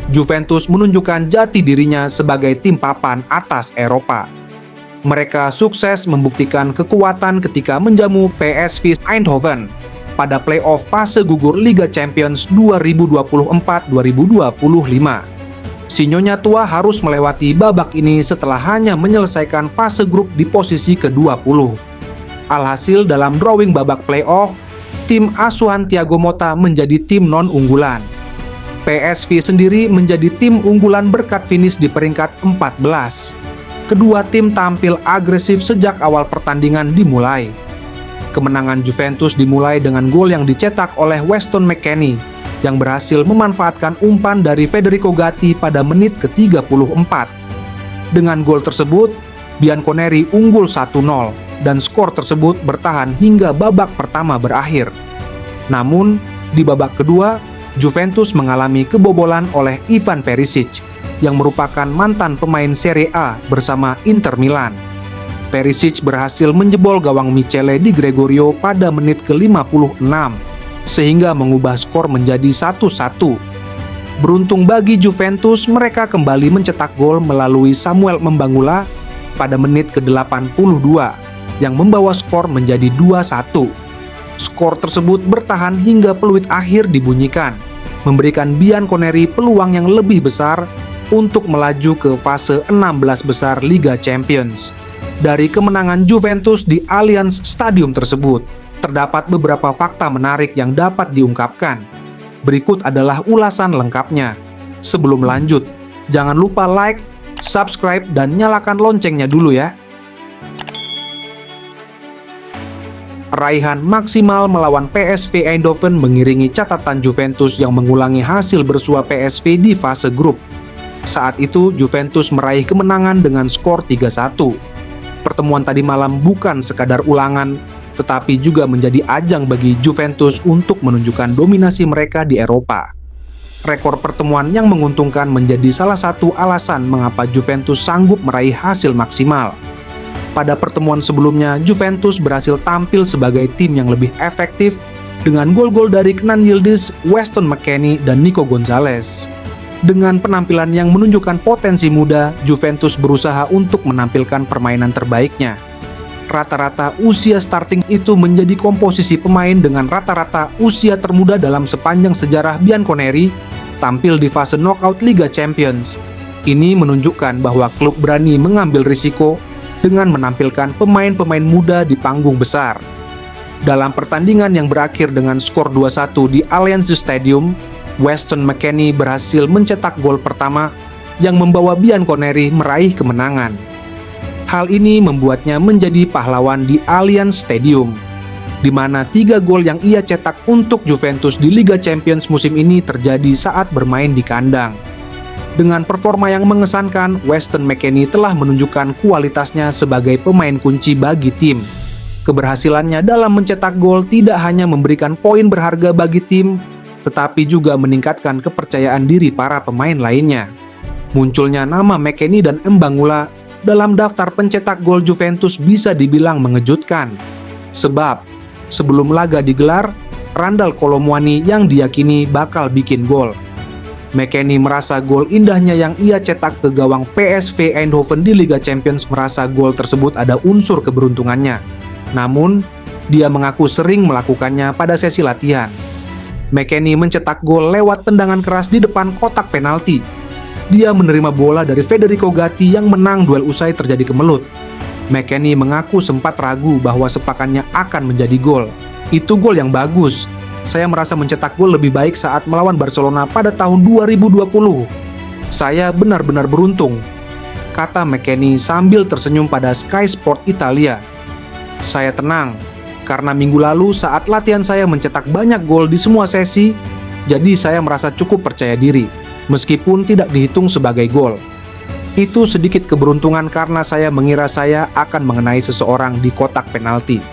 Juventus menunjukkan jati dirinya sebagai tim papan atas Eropa. Mereka sukses membuktikan kekuatan ketika menjamu PSV Eindhoven pada playoff fase gugur Liga Champions 2024-2025. Si Nyonya Tua harus melewati babak ini setelah hanya menyelesaikan fase grup di posisi ke-20. Alhasil dalam drawing babak playoff, tim asuhan Thiago Motta menjadi tim non-unggulan. PSV sendiri menjadi tim unggulan berkat finish di peringkat 14. Kedua tim tampil agresif sejak awal pertandingan dimulai. Kemenangan Juventus dimulai dengan gol yang dicetak oleh Weston McKennie yang berhasil memanfaatkan umpan dari Federico Gatti pada menit ke-34. Dengan gol tersebut, Bianconeri unggul 1-0 dan skor tersebut bertahan hingga babak pertama berakhir. Namun, di babak kedua, Juventus mengalami kebobolan oleh Ivan Perisic yang merupakan mantan pemain Serie A bersama Inter Milan. Perisic berhasil menjebol gawang Michele Di Gregorio pada menit ke-56 sehingga mengubah skor menjadi 1-1. Beruntung bagi Juventus, mereka kembali mencetak gol melalui Samuel Mbangula pada menit ke-82 yang membawa skor menjadi 2-1. Skor tersebut bertahan hingga peluit akhir dibunyikan, memberikan Bianconeri peluang yang lebih besar untuk melaju ke fase 16 besar Liga Champions. Dari kemenangan Juventus di Allianz Stadium tersebut, terdapat beberapa fakta menarik yang dapat diungkapkan. Berikut adalah ulasan lengkapnya. Sebelum lanjut, jangan lupa like, subscribe, dan nyalakan loncengnya dulu ya. Raihan maksimal melawan PSV Eindhoven mengiringi catatan Juventus yang mengulangi hasil bersua PSV di fase grup. Saat itu Juventus meraih kemenangan dengan skor 3-1. Pertemuan tadi malam bukan sekadar ulangan, tetapi juga menjadi ajang bagi Juventus untuk menunjukkan dominasi mereka di Eropa. Rekor pertemuan yang menguntungkan menjadi salah satu alasan mengapa Juventus sanggup meraih hasil maksimal. Pada pertemuan sebelumnya, Juventus berhasil tampil sebagai tim yang lebih efektif dengan gol-gol dari Kenan Yildiz, Weston McKennie, dan Nico Gonzalez. Dengan penampilan yang menunjukkan potensi muda, Juventus berusaha untuk menampilkan permainan terbaiknya. Rata-rata usia starting itu menjadi komposisi pemain dengan rata-rata usia termuda dalam sepanjang sejarah Bianconeri tampil di fase knockout Liga Champions. Ini menunjukkan bahwa klub berani mengambil risiko dengan menampilkan pemain-pemain muda di panggung besar. Dalam pertandingan yang berakhir dengan skor 2-1 di Allianz Stadium, Weston McKennie berhasil mencetak gol pertama yang membawa Bianconeri meraih kemenangan. Hal ini membuatnya menjadi pahlawan di Allianz Stadium, di mana 3 gol yang ia cetak untuk Juventus di Liga Champions musim ini terjadi saat bermain di kandang. Dengan performa yang mengesankan, Weston McKennie telah menunjukkan kualitasnya sebagai pemain kunci bagi tim. Keberhasilannya dalam mencetak gol tidak hanya memberikan poin berharga bagi tim, tetapi juga meningkatkan kepercayaan diri para pemain lainnya. Munculnya nama McKennie dan Mbangula dalam daftar pencetak gol Juventus bisa dibilang mengejutkan. Sebab, sebelum laga digelar, Randal Kolo Muani yang diyakini bakal bikin gol. McKennie merasa gol indahnya yang ia cetak ke gawang PSV Eindhoven di Liga Champions merasa gol tersebut ada unsur keberuntungannya. Namun, dia mengaku sering melakukannya pada sesi latihan. McKennie mencetak gol lewat tendangan keras di depan kotak penalti. Dia menerima bola dari Federico Gatti yang menang duel usai terjadi kemelut. McKennie mengaku sempat ragu bahwa sepakannya akan menjadi gol. Itu gol yang bagus. Saya merasa mencetak gol lebih baik saat melawan Barcelona pada tahun 2020. Saya benar-benar beruntung, kata McKennie sambil tersenyum pada Sky Sport Italia. Saya tenang, karena minggu lalu saat latihan saya mencetak banyak gol di semua sesi, jadi saya merasa cukup percaya diri, meskipun tidak dihitung sebagai gol. Itu sedikit keberuntungan karena saya mengira saya akan mengenai seseorang di kotak penalti.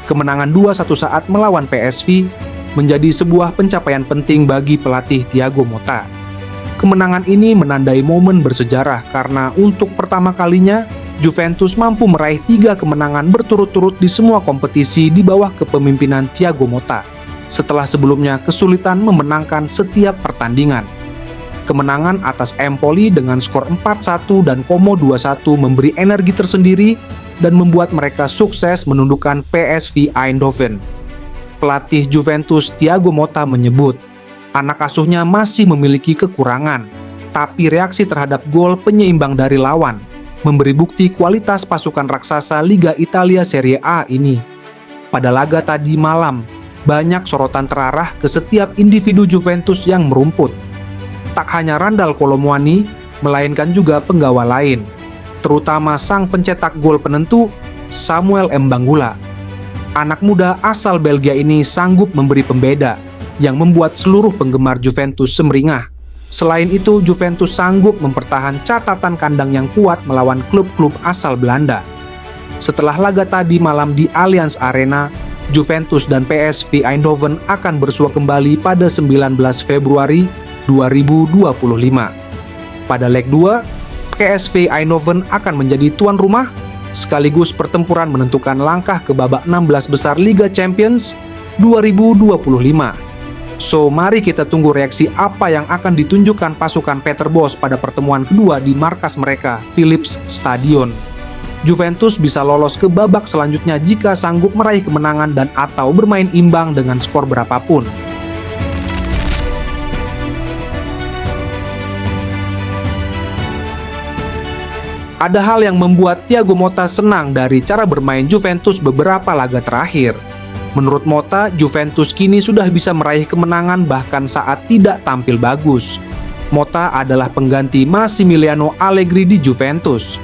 Kemenangan 2-1 saat melawan PSV menjadi sebuah pencapaian penting bagi pelatih Thiago Motta. Kemenangan ini menandai momen bersejarah karena untuk pertama kalinya Juventus mampu meraih 3 kemenangan berturut-turut di semua kompetisi di bawah kepemimpinan Thiago Motta, setelah sebelumnya kesulitan memenangkan setiap pertandingan. Kemenangan atas Empoli dengan skor 4-1 dan Como 2-1 memberi energi tersendiri dan membuat mereka sukses menundukkan PSV Eindhoven. Pelatih Juventus Thiago Motta menyebut, anak asuhnya masih memiliki kekurangan, tapi reaksi terhadap gol penyeimbang dari lawan memberi bukti kualitas pasukan raksasa Liga Italia Serie A ini. Pada laga tadi malam, banyak sorotan terarah ke setiap individu Juventus yang merumput. Tak hanya Randal Kolo Muani, melainkan juga penggawa lain, terutama sang pencetak gol penentu, Samuel Mbangula. Anak muda asal Belgia ini sanggup memberi pembeda yang membuat seluruh penggemar Juventus semeringah. Selain itu, Juventus sanggup mempertahankan catatan kandang yang kuat melawan klub-klub asal Belanda. Setelah laga tadi malam di Allianz Arena, Juventus dan PSV Eindhoven akan bersua kembali pada 19 Februari 2025. Pada leg 2, PSV Eindhoven akan menjadi tuan rumah, sekaligus pertempuran menentukan langkah ke babak 16 besar Liga Champions 2025. So, mari kita tunggu reaksi apa yang akan ditunjukkan pasukan Peter Bosz pada pertemuan kedua di markas mereka, Philips Stadion. Juventus bisa lolos ke babak selanjutnya jika sanggup meraih kemenangan dan atau bermain imbang dengan skor berapapun. Ada hal yang membuat Thiago Motta senang dari cara bermain Juventus beberapa laga terakhir. Menurut Motta, Juventus kini sudah bisa meraih kemenangan bahkan saat tidak tampil bagus. Motta adalah pengganti Massimiliano Allegri di Juventus.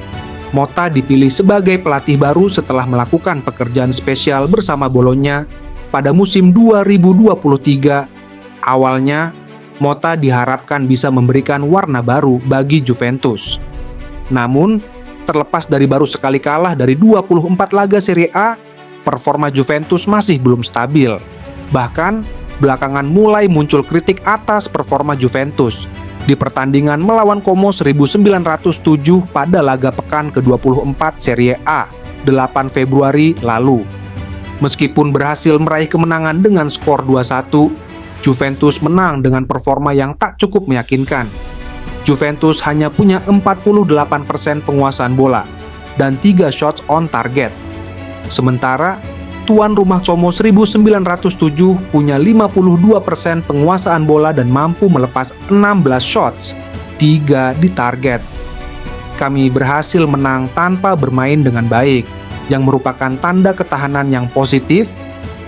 Motta dipilih sebagai pelatih baru setelah melakukan pekerjaan spesial bersama Bologna pada musim 2023. Awalnya, Motta diharapkan bisa memberikan warna baru bagi Juventus. Namun, terlepas dari baru sekali kalah dari 24 laga Serie A, performa Juventus masih belum stabil. Bahkan, belakangan mulai muncul kritik atas performa Juventus di pertandingan melawan Como 1907 pada laga pekan ke-24 Serie A 8 Februari lalu. Meskipun berhasil meraih kemenangan dengan skor 2-1, Juventus menang dengan performa yang tak cukup meyakinkan. Juventus hanya punya 48% penguasaan bola dan 3 shots on target. Sementara, tuan rumah Como 1907 punya 52% penguasaan bola dan mampu melepas 16 shots, 3 di target. Kami berhasil menang tanpa bermain dengan baik, yang merupakan tanda ketahanan yang positif.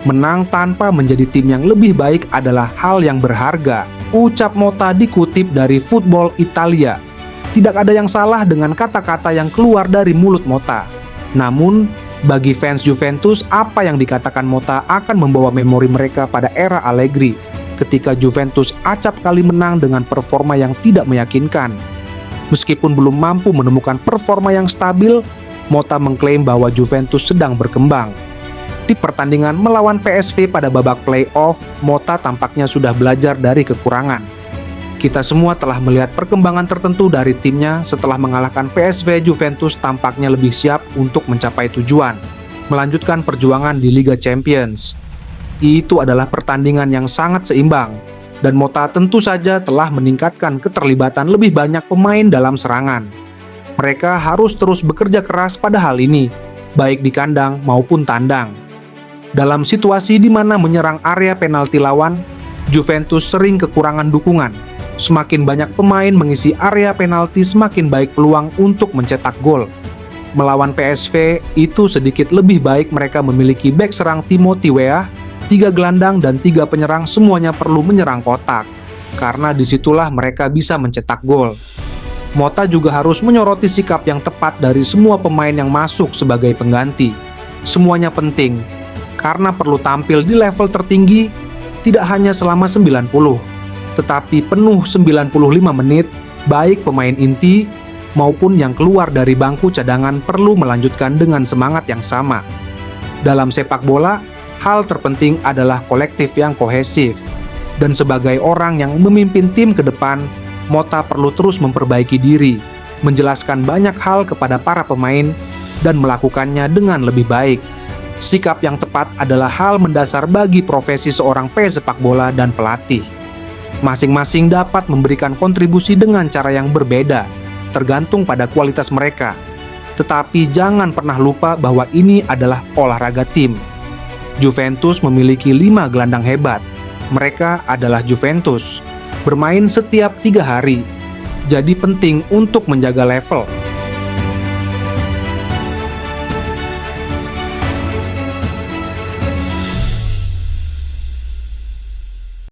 Menang tanpa menjadi tim yang lebih baik adalah hal yang berharga, ucap Motta dikutip dari Football Italia. Tidak ada yang salah dengan kata-kata yang keluar dari mulut Motta. Namun, bagi fans Juventus, apa yang dikatakan Motta akan membawa memori mereka pada era Allegri, ketika Juventus acap kali menang dengan performa yang tidak meyakinkan. Meskipun belum mampu menemukan performa yang stabil, Motta mengklaim bahwa Juventus sedang berkembang. Di pertandingan melawan PSV pada babak play-off, Motta tampaknya sudah belajar dari kekurangan. Kita semua telah melihat perkembangan tertentu dari timnya setelah mengalahkan PSV. Juventus tampaknya lebih siap untuk mencapai tujuan, melanjutkan perjuangan di Liga Champions. Itu adalah pertandingan yang sangat seimbang, dan Motta tentu saja telah meningkatkan keterlibatan lebih banyak pemain dalam serangan. Mereka harus terus bekerja keras pada hal ini, baik di kandang maupun tandang. Dalam situasi di mana menyerang area penalti lawan, Juventus sering kekurangan dukungan. Semakin banyak pemain mengisi area penalti, semakin baik peluang untuk mencetak gol. Melawan PSV, itu sedikit lebih baik mereka memiliki bek serang Timothy Weah, 3 gelandang dan 3 penyerang semuanya perlu menyerang kotak, karena disitulah mereka bisa mencetak gol. Motta juga harus menyoroti sikap yang tepat dari semua pemain yang masuk sebagai pengganti. Semuanya penting, karena perlu tampil di level tertinggi, tidak hanya selama 90, tetapi penuh 95 menit, baik pemain inti maupun yang keluar dari bangku cadangan perlu melanjutkan dengan semangat yang sama. Dalam sepak bola, hal terpenting adalah kolektif yang kohesif. Dan sebagai orang yang memimpin tim ke depan, Motta perlu terus memperbaiki diri, menjelaskan banyak hal kepada para pemain, dan melakukannya dengan lebih baik. Sikap yang tepat adalah hal mendasar bagi profesi seorang pesepak bola dan pelatih. Masing-masing dapat memberikan kontribusi dengan cara yang berbeda, tergantung pada kualitas mereka. Tetapi jangan pernah lupa bahwa ini adalah olahraga tim. Juventus memiliki 5 gelandang hebat. Mereka adalah Juventus, bermain setiap 3 hari. Jadi penting untuk menjaga level.